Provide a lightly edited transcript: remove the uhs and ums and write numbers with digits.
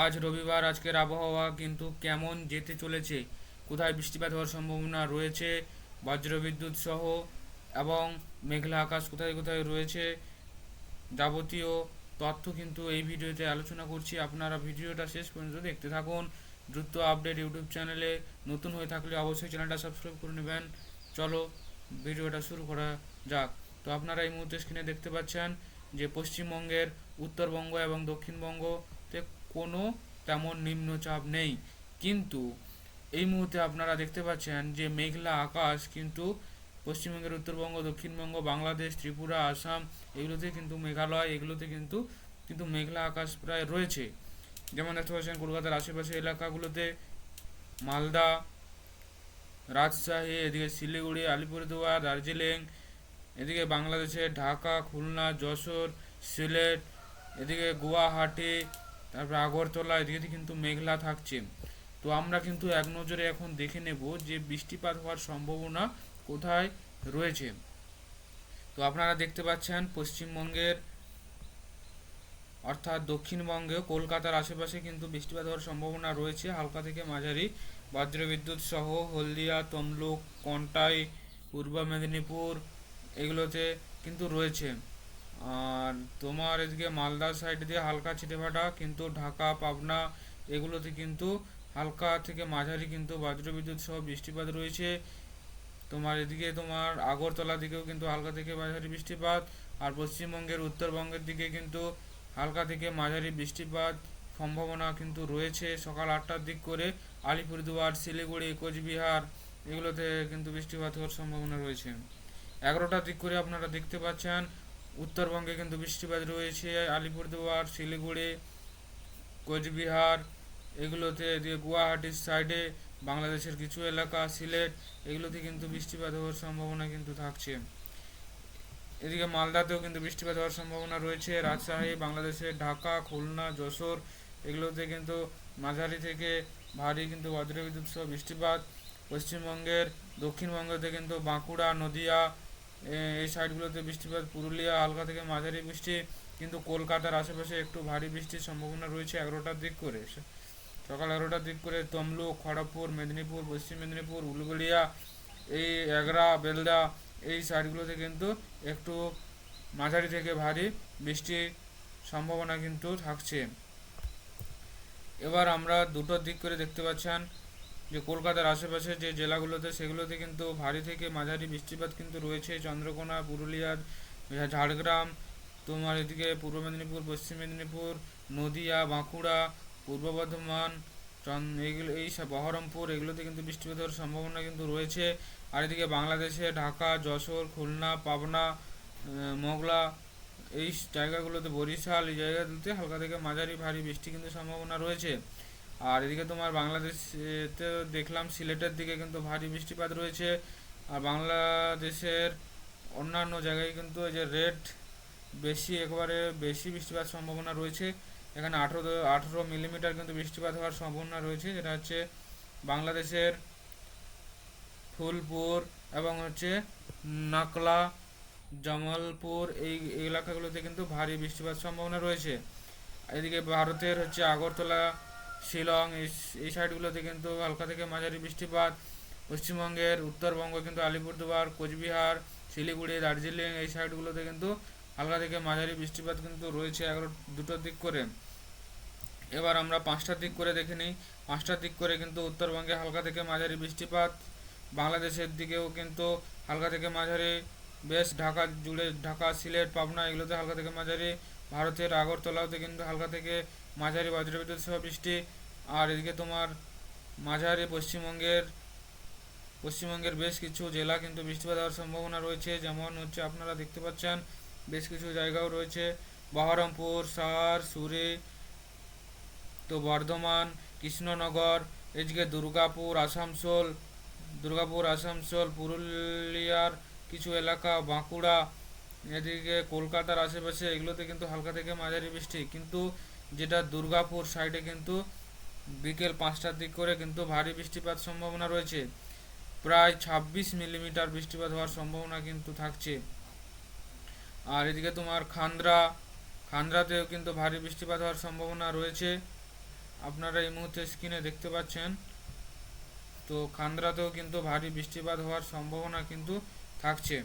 আজ রবিবার, আজকের আবহাওয়া কিন্তু কেমন যেতে চলেছে, কোথায় বৃষ্টিপাত হওয়ার সম্ভাবনা রয়েছে, বজ্রবিদ্যুৎ সহ, এবং মেঘলা আকাশ কোথায় কোথায় রয়েছে, যাবতীয় তথ্য কিন্তু এই ভিডিওতে আলোচনা করছি। আপনারা ভিডিওটা শেষ পর্যন্ত দেখতে থাকুন। দ্রুত আপডেট ইউটিউব চ্যানেলে নতুন হয়ে থাকলে অবশ্যই চ্যানেলটা সাবস্ক্রাইব করে নেবেন। চলো ভিডিওটা শুরু করা যাক। তো আপনারা এই মুহূর্তে স্ক্রিনে দেখতে পাচ্ছেন যে পশ্চিমবঙ্গের উত্তরবঙ্গ এবং দক্ষিণবঙ্গতে কোনো তেমন নিম্নচাপ নেই, কিন্তু এই মুহূর্তে আপনারা দেখতে পাচ্ছেন যে মেঘলা আকাশ কিন্তু পশ্চিমবঙ্গের উত্তরবঙ্গ, দক্ষিণবঙ্গ, বাংলাদেশ, ত্রিপুরা, আসাম, এগুলোতে কিন্তু মেঘালয়, এগুলোতে কিন্তু কিন্তু মেঘলা আকাশ প্রায় রয়েছে। যেমন দেখতে পাচ্ছেন কলকাতার আশেপাশে এলাকাগুলোতে মালদা, রাজশাহী, এদিকে শিলিগুড়ি, আলিপুরদুয়ার, দার্জিলিং, এদিকে বাংলাদেশে ঢাকা, খুলনা, যশোর, সিলেট, এদিকে গুয়াহাটি, তারপর আগরতলা, এদিকে কিন্তু মেঘলা থাকছে। তো আমরা কিন্তু এক নজরে এখন দেখে নেব যে বৃষ্টিপাত হওয়ার সম্ভাবনা কোথায় রয়েছে। তো আপনারা দেখতে পাচ্ছেন পশ্চিমবঙ্গের অর্থাৎ দক্ষিণবঙ্গে কলকাতার আশেপাশে কিন্তু বৃষ্টিপাত হওয়ার সম্ভাবনা রয়েছে হালকা থেকে মাঝারি, বজ্রবিদ্যুৎ সহ হলদিয়া, তমলুক, কন্টাই, পূর্ব মেদিনীপুর, এগুলোতে কিন্তু রয়েছে। আর তোমার এদিকে মালদা সাইড দিয়ে হালকা ছিটেফাটা, কিন্তু ঢাকা, পাবনা, এগুলোতে কিন্তু হালকা থেকে মাঝারি কিন্তু বজ্রবিদ্যুৎ সহ বৃষ্টিপাত রয়েছে। তোমার এদিকে তোমার আগরতলা দিকেও কিন্তু হালকা থেকে মাঝারি বৃষ্টিপাত। আর পশ্চিমবঙ্গের উত্তরবঙ্গের দিকে কিন্তু হালকা থেকে মাঝারি বৃষ্টিপাত সম্ভাবনা কিন্তু রয়েছে সকাল 8টার দিক করে। আলিপুরদুয়ার, শিলিগুড়ি, কোচবিহার, এগুলোতে কিন্তু বৃষ্টিপাত হওয়ার সম্ভাবনা রয়েছে। 11টার দিক করে আপনারা দেখতে পাচ্ছেন উত্তরবঙ্গে কিন্তু বৃষ্টিপাত রয়েছে আলিপুরদুয়ার, শিলিগুড়ি, কোচবিহার, এগুলোতে দিয়ে গুয়াহাটির সাইডে, বাংলাদেশের কিছু এলাকা, সিলেট, এগুলোতে কিন্তু বৃষ্টিপাত হওয়ার সম্ভাবনা কিন্তু থাকছে। এদিকে মালদাতেও কিন্তু বৃষ্টিপাত হওয়ার সম্ভাবনা রয়েছে। রাজশাহী, বাংলাদেশের ঢাকা, খুলনা, যশোর, এগুলোতে কিন্তু মাঝারি থেকে ভারী কিন্তু বজ্রবিদ্যুৎ সহ বৃষ্টিপাত। পশ্চিমবঙ্গের দক্ষিণবঙ্গতে কিন্তু বাঁকুড়া, নদিয়া, এই সাইডগুলোতে বৃষ্টিপাত। পুরুলিয়া হালকা থেকে মাঝারি বৃষ্টি, কিন্তু কলকাতার আশেপাশে একটু ভারী বৃষ্টির সম্ভাবনা রয়েছে 11টার দিক করে। সকাল 11টার দিক করে তমলুক, খড়গপুর, মেদিনীপুর, পশ্চিম মেদিনীপুর, উলুবেড়িয়া, এই এগরা, বেলদা, এই সাইডগুলোতে কিন্তু একটু মাঝারি থেকে ভারী বৃষ্টির সম্ভাবনা কিন্তু থাকছে। এবার আমরা দুটোর দিক করে দেখতে পাচ্ছেন যে কলকাতার আশেপাশে যে জেলাগুলোতে, সেগুলোতে কিন্তু ভারী থেকে মাঝারি বৃষ্টিপাত কিন্তু রয়েছে। চন্দ্রকোনা, পুরুলিয়া, ঝাড়গ্রাম, তোমার এদিকে পূর্ব মেদিনীপুর, পশ্চিম মেদিনীপুর, নদিয়া, বাঁকুড়া, পূর্ব বর্ধমান, এইগুলো, এই বহরমপুর, এগুলোতে কিন্তু বৃষ্টিপাত হওয়ার সম্ভাবনা কিন্তু রয়েছে। আর এদিকে বাংলাদেশে ঢাকা, যশোর, খুলনা, পাবনা, মোগলা, এই জায়গাগুলোতে, বরিশাল, এই জায়গাগুলোতে হালকা থেকে মাঝারি ভারী বৃষ্টি কিন্তু সম্ভাবনা রয়েছে। আর এদিকে তোমার বাংলাদেশে দেখলাম সিলেটের দিকে কিন্তু ভারী বৃষ্টিপাত রয়েছে। আর বাংলাদেশের অন্যান্য জায়গায় কিন্তু এই যে রেড, বেশি, একবারে বেশি বৃষ্টিপাত সম্ভাবনা রয়েছে। এখানে 18 মিলিমিটার কিন্তু বৃষ্টিপাত হওয়ার সম্ভাবনা রয়েছে, যেটা হচ্ছে বাংলাদেশের ফুলপুর এবং হচ্ছে নাকলা, জামালপুর, এই এলাকাগুলোতে কিন্তু ভারী বৃষ্টিপাত সম্ভাবনা রয়েছে। এদিকে ভারতের হচ্ছে আগরতলা, শিলং, এই সাইডগুলোতে কিন্তু হালকা থেকে মাঝারি বৃষ্টিপাত। পশ্চিমবঙ্গের উত্তরবঙ্গ কিন্তু আলিপুরদুয়ার, কোচবিহার, শিলিগুড়ি, দার্জিলিং, এই সাইডগুলোতে কিন্তু হালকা থেকে মাঝারি বৃষ্টিপাত কিন্তু রয়েছে দুটোর দিক করে। এবার আমরা 5টার দিক করে দেখে নিই। 5টার দিক করে কিন্তু উত্তরবঙ্গে হালকা থেকে মাঝারি বৃষ্টিপাত, বাংলাদেশের দিকেও কিন্তু হালকা থেকে মাঝারি, বেশ ঢাকা জুড়ে, ঢাকা, সিলেট, পাবনা, এগুলোতে হালকা থেকে মাঝারি। ভারতের আগরতলাতে কিন্তু হালকা থেকে মাঝারি বজ্রবিদ্যুৎ সহ বৃষ্টি। আর এদিকে তোমার মাঝারি পশ্চিমবঙ্গের বেশ কিছু জেলা কিন্তু বৃষ্টিপাত হওয়ার সম্ভাবনা রয়েছে। যেমন হচ্ছে আপনারা দেখতে পাচ্ছেন বেশ কিছু জায়গাও রয়েছে, বহরমপুর, সাহার, সুরি, তো বর্ধমান, কৃষ্ণনগর, এদিকে দুর্গাপুর, আসানসোল, পুরুলিয়ার কিছু এলাকা, বাঁকুড়া, এদিকে কলকাতার আশেপাশে, এগুলোতে কিন্তু হালকা থেকে মাঝারি বৃষ্টি। কিন্তু যেটা দুর্গাপুর সাইডে কিন্তু বিকেল 5টার দিক করে কিন্তু ভারী বৃষ্টিপাত সম্ভাবনা রয়েছে। প্রায় 26 মিলিমিটার বৃষ্টিপাত হওয়ার সম্ভাবনা কিন্তু থাকছে। আর এদিকে তোমার খান্দ্রাতেও কিন্তু ভারী বৃষ্টিপাত হওয়ার সম্ভাবনা রয়েছে। আপনারা এই মুহূর্তে স্ক্রিনে দেখতে পাচ্ছেন। তো খান্দ্রাতেও কিন্তু ভারী বৃষ্টিপাত হওয়ার সম্ভাবনা কিন্তু থাকছে।